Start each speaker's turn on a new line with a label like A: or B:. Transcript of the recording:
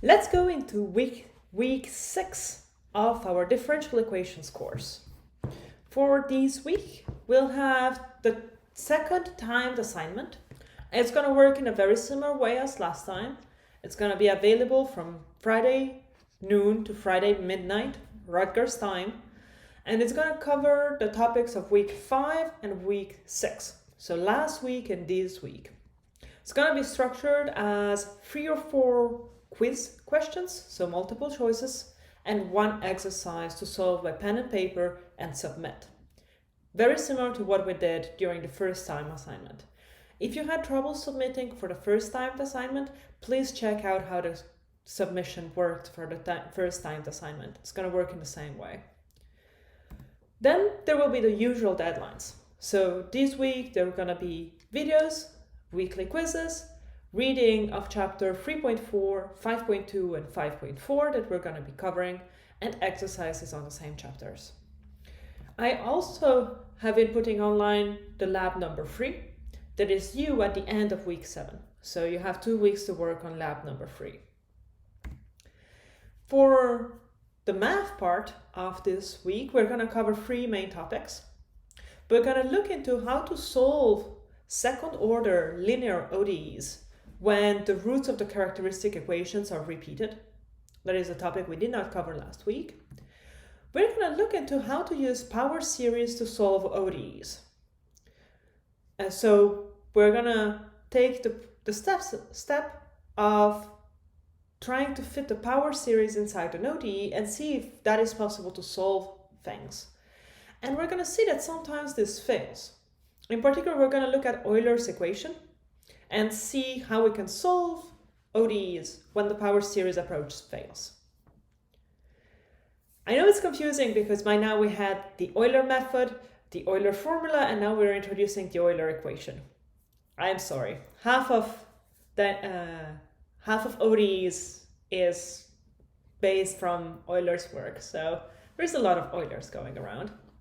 A: Let's go into week 6 of our differential equations course. For this week, we'll have the second timed assignment. It's going to work in a very similar way as last time. It's going to be available from Friday noon to Friday midnight, Rutgers time. And it's going to cover the topics of week 5 and week 6. So last week and this week. It's going to be structured as 3 or 4 quiz questions, so multiple choices, and 1 exercise to solve by pen and paper and submit. Very similar to what we did during the first time assignment. If you had trouble submitting for the first timed assignment, please check out how the submission worked for the first timed assignment. It's going to work in the same way. Then there will be the usual deadlines. So this week there are going to be videos, weekly quizzes, reading of chapter 3.4, 5.2, and 5.4 that we're going to be covering, and exercises on the same chapters. I also have been putting online the lab number 3 that is due at the end of week 7. So you have 2 weeks to work on lab number 3. For the math part of this week, we're going to cover 3 main topics. We're going to look into how to solve second order linear ODEs when the roots of the characteristic equations are repeated. That is a topic we did not cover last week. We're going to look into how to use power series to solve ODEs. So we're going to take the step of trying to fit the power series inside an ODE and see if that is possible to solve things. And we're going to see that sometimes this fails. In particular, we're going to look at Euler's equation and see how we can solve ODEs when the power series approach fails. I know it's confusing because by now we had the Euler method, the Euler formula, and now we're introducing the Euler equation. I'm sorry. Half of ODEs is based from Euler's work, so there's a lot of Eulers going around.